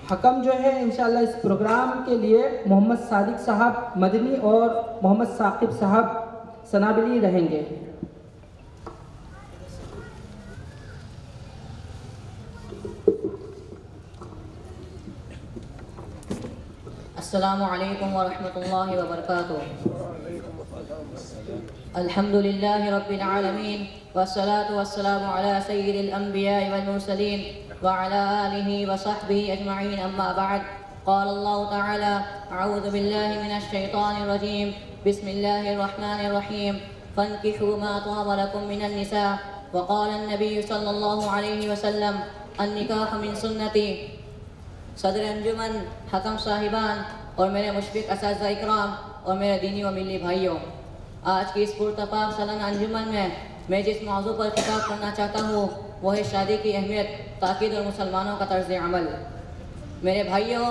حکم جو ہے انشاءاللہ اس پروگرام کے لیے محمد صادق صاحب مدنی اور محمد ثاقب صاحب سنابلی رہیں گے۔ السلام علیکم ورحمۃ اللہ وبرکاتہ۔ الحمد للہ رب العالمین والصلاة والسلام علی سید الانبیاء والمرسلین وعلی آلہ وصحبہ اجمعین، اما بعد۔ قال اللہ تعالی اعوذ باللہ من الشیطان الرجیم، بسم اللہ الرحمن الرحیم، فانکحوا ما طاب لکم من النساء، وقال النبی صلی اللہ علیہ وسلم النکاح من سنتی۔ صدر انجمن، حکم صاحبان اور میرے مشفق اساتذہ اکرام اور میرے دینی و ملی بھائیوں، آج کی اس پرتپاک سالانہ انجمن میں جس موضوع پر خطاب کرنا چاہتا ہوں وہ ہے شادی کی اہمیت، تاکید اور مسلمانوں کا طرز عمل۔ میرے بھائیوں،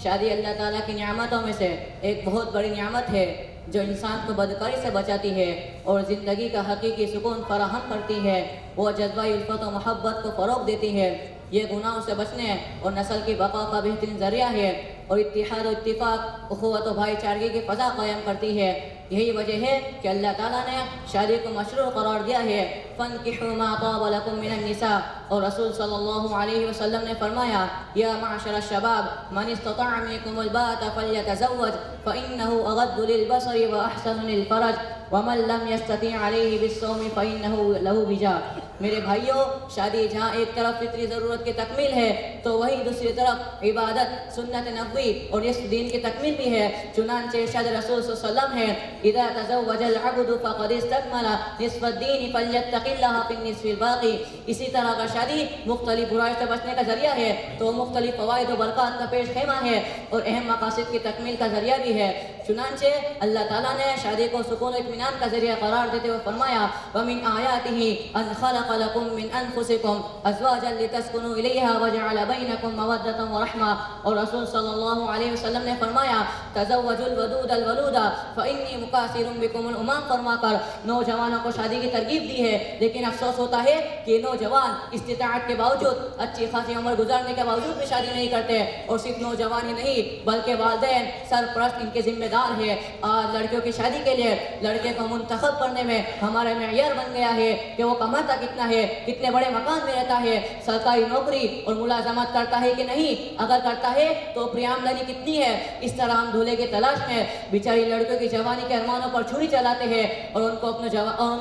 شادی اللہ تعالیٰ کی نعمتوں میں سے ایک بہت بڑی نعمت ہے جو انسان کو بدکاری سے بچاتی ہے اور زندگی کا حقیقی سکون فراہم کرتی ہے۔ وہ جذبہ الفت و محبت کو فروغ دیتی ہے، یہ گناہوں سے بچنے اور نسل کی بقا کا بہترین ذریعہ ہے، اور اتحاد و اتفاق، اخوت و بھائی چارگی کی فضا قائم کرتی ہے۔ یہی وجہ ہے کہ اللہ تعالیٰ نے شادی کو مشروع قرار دیا ہے۔ فانکحوا ما طاب لکم من النساء، اور رسول صلی اللہ علیہ وسلم نے فرمایا، یا معشر الشباب من استطاع منکم الباءۃ فلیتزوج فإنہ اغض للبصر واحسن للفرج ومن لم یستطع علیہ بالصوم فإنہ لہ وجاء۔ میرے بھائیوں، شادی جہاں ایک طرف فطری ضرورت کی تکمیل ہے تو وہی دوسری طرف عبادت، سنت نبوی اور نصف دین کی تکمیل بھی ہے۔ چنانچہ ارشاد رسول صلی اللہ علیہ وسلم ہے، اذا تزوج العبد فقد استكمل نصف الدین فلیتق اللہ فی النصف الباقی۔ اسی طرح اگر شادی مختلف برائیوں سے بچنے کا ذریعہ ہے تو مختلف فوائد و برکات کا پیش خیمہ ہے اور اہم مقاصد کی تکمیل کا ذریعہ بھی ہے۔ چنانچہ اللہ تعالیٰ نے شادی کو سکون و اطمینان کا ذریعہ قرار دیتے ہوئے فرمایا، وَمِنْ آیَاتِهِ أَنْ خَلَقَ لَكُم مِّنْ أَنفُسِكُمْ أَزْوَاجًا لِتَسْكُنُوا إِلَيْهَا وَجَعَلَ بَيْنَكُم مَّوَدَّةً وَرَحْمَةً، اور رسول صلی اللہ علیہ وسلم نے فرمایا، تزوجوا الودود الولود فإني مكاثر بكم الأمم، فرما کر نوجوانوں کو شادی کی ترغیب دی ہے۔ لیکن افسوس ہوتا ہے کہ نوجوان استطاعت کے باوجود، اچھی خاصی عمر گزارنے کے باوجود بھی شادی نہیں کرتے، اور صرف نوجوان ہی نہیں بلکہ والدین، سرپرست ان کے ذمہ دار ہے۔ آج لڑکیوں کی شادی کے لیے لڑکے کو منتخب کرنے میں ہمارا معیار بن گیا ہے کہ وہ کماتا کتنا ہے، کتنے بڑے مکان میں رہتا ہے، سرکاری نوکری اور ملازمت کرتا ہے کہ نہیں، اگر کرتا ہے تو پری آمدنی کتنی ہے۔ اس طرح ہم دولہے کی تلاش میں بیچاری لڑکیوں کی جوانی کے ارمانوں پر چھری چلاتے ہیں اور ان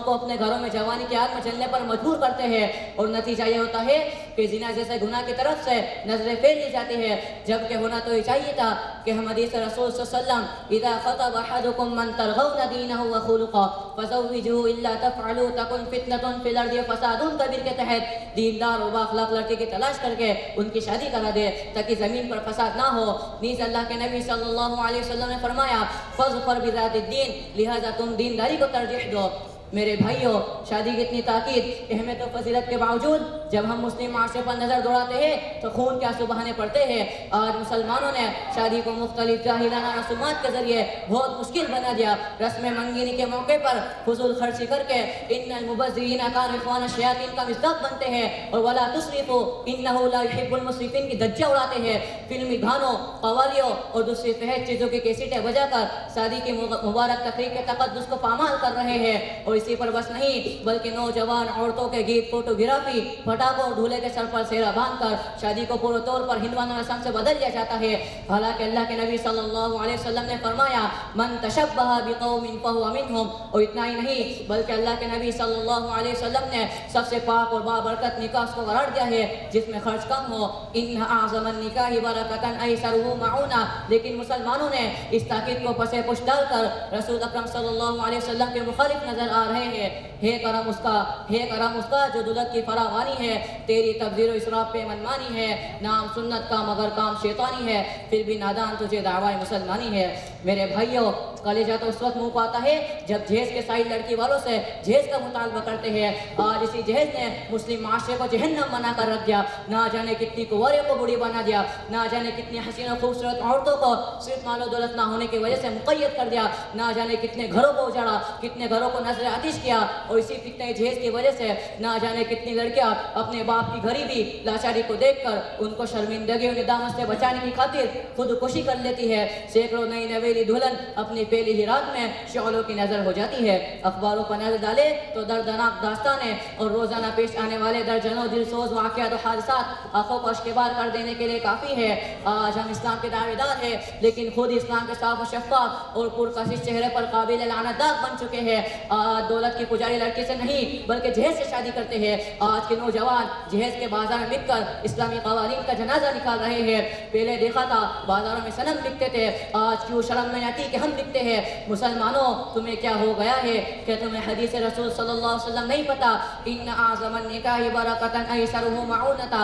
کو اپنے گھروں میں جوانی کی آگ میں چلنے پر مجبور کرتے ہیں، اور نتیجہ یہ ہوتا ہے کہ زنا جیسے گناہ کی طرف سے نظریں پھیر لی جاتی ہے، جبکہ ہونا تو یہ چاہیے تھا کہ ہم حدیث رسول صلی اللہ علیہ وسلم، اذا خطب احدكم من ترغون دینه وخلقه فزوجوه الا تفعلوا تكن فتنة في الارض وفساد كبير کے تحت دیندار و بااخلاق لڑکے کی تلاش کر کے ان کی شادی کرا دے تاکہ زمین پر فساد نہ ہو۔ نیز اللہ کے نبی صلی اللہ علیہ وسلم نے فرمایا، فاظفر بذات الدین، لہذا تم دینداری کو ترجیح دو۔ میرے بھائیوں، شادی کی اتنی تاکید، اہمیت و فضیلت کے باوجود جب ہم مسلم معاشرے پر نظر دوڑاتے ہیں تو خون کے آنسو بہانے پڑتے ہیں۔ آج مسلمانوں نے شادی کو مختلف جاہلانہ رسومات کے ذریعے بہت مشکل بنا دیا۔ رسم منگنی کے موقع پر فضول خرچی کر کے ان المبذرین کانوا اخوان الشیاطین کا مصداق بنتے ہیں، اور ولا تسرفوا انہ لا يحب المسرفین کی دھجیاں اڑاتے ہیں۔ فلمی گانوں، قوالیوں اور دوسری فحش چیزوں کی کیسٹیں بجا کر شادی کی مبارک تقریب کے تقدس کو پامال کر رہے ہیں، اور اسی پر بس نہیں بلکہ نوجوان عورتوں کے گیت، فوٹوگرافی، پٹاخوں اور دولہے کے سر پر سہرا باندھ کر شادی کو پورے طور پر ہندوانہ رسم سے بدل دیا جاتا ہے۔ حالانکہ اللہ کے نبی صلی اللہ علیہ وسلم نے فرمایا، من تشبہ بقوم فہو منہم، اور اتنا ہی نہیں بلکہ اللہ کے نبی صلی اللہ علیہ وسلم نے سب سے پاک اور بابرکت نکاح کو قرار دیا ہے جس میں خرچ کم ہو، ان اعظم النکاح برکۃ ایسرہ معونہ۔ لیکن مسلمانوں نے اس تاکید کو پسے پش ڈال کر رسول اکرم صلی اللہ علیہ وسلم کے مخالف نظر آ رہے ہیں۔ ہے کرم اس کا جو دولت کی فراوانی ہے، تیری تبذیر و اسراف پہ منمانی ہے، نام سنت کا مگر کام شیطانی ہے، پھر بھی نادان تجھے دعوی مسلمانی ہے۔ میرے بھائیوں، کلیجہ تو اس وقت منہ پاتا ہے جب جہیز کے سائل لڑکی والوں سے جہیز کا مطالبہ کرتے ہیں۔ آج اسی جہیز نے مسلم معاشرے کو جہنم بنا کر رکھ دیا، نہ جانے کتنی کنواروں کو بوڑھی بنا دیا، نہ جانے کتنی حسین و خوبصورت عورتوں کو صرف مال و دولت نہ ہونے کی وجہ سے مقید کر دیا، نہ جانے کتنے گھروں کو اجاڑا، کتنے گھروں کو نظر آتش کیا، اور اسی فتنہ جہیز کی وجہ سے نہ جانے کتنی لڑکیاں اپنے باپ کی غریبی لاچاری کو دیکھ کر ان کو شرمندگی و ندامت سے بچانے کی خاطر خودکشی کر لیتی ہے۔ سینکڑوں نئی نویلی دلہن اپنی پہلی ہی رات میں شعلوں کی نظر ہو جاتی ہے۔ اخباروں پر نظر ڈالے تو دردناک داستانیں اور روزانہ پیش آنے والے درجنوں دلسوز واقعات و حادثات آنکھوں کو اشکبار کر دینے کے لیے کافی ہے۔ آج ہم اسلام کے دعوے دار ہیں لیکن خود اسلام کے صاف و شفاف اور پرکشش چہرے پر قابل لعنت داغ بن چکے ہیں۔ آج دولت کی پجاری لڑکی سے نہیں بلکہ جہیز سے شادی کرتے ہیں۔ آج کے نوجوان جہیز کے بازار میں بک کر اسلامی قوانین کا جنازہ نکال رہے ہیں۔ پہلے دیکھا تھا بازاروں میں صنم بکتے تھے، آج کیوں شرم نہیں آتی کہ ہم بکتے ہیں؟ مسلمانوں تمہیں کیا ہو گیا ہے کہ تمہیں حدیث رسول صلی اللہ علیہ وسلم نہیں پتا؟ ان اعظم النکاح برکۃ ایسرہ معونۃ،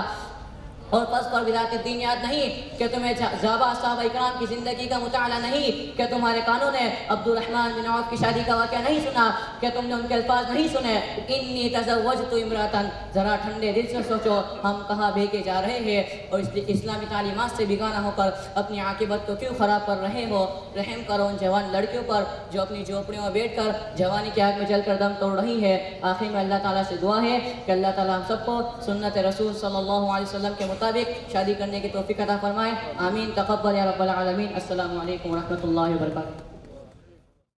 اور پس پر بذات الدین یاد نہیں کہ تمہیں زابا صحابہ اکرام کی زندگی کا مطالعہ نہیں کہ تمہارے کانوں نے عبد الرحمن بن عوف کی شادی کا واقعہ نہیں سنا کہ تم نے ان کے الفاظ نہیں سنے؟ انی تزوجت امراۃ، ذرا ٹھنڈے دل سے سوچو ہم کہاں بھیگے جا رہے ہیں اور اسلامی تعلیمات سے بیگانہ ہو کر اپنی عاقبت کو کیوں خراب کر رہے ہو؟ رحم کرو ان جوان لڑکیوں پر جو اپنی جھوپڑیوں میں بیٹھ کر جوانی کی آگ میں جل کر دم توڑ رہی ہے۔ آخر میں اللہ تعالیٰ سے دعا ہے کہ اللہ تعالیٰ ہم سب کو سنت رسول صلی اللہ علیہ وسلم کے مطابق شادی کرنے کی توفیق عطا فرمائے۔ آمین، تقبل یا رب العالمین۔ السلام علیکم ورحمۃ اللہ وبرکاتہ۔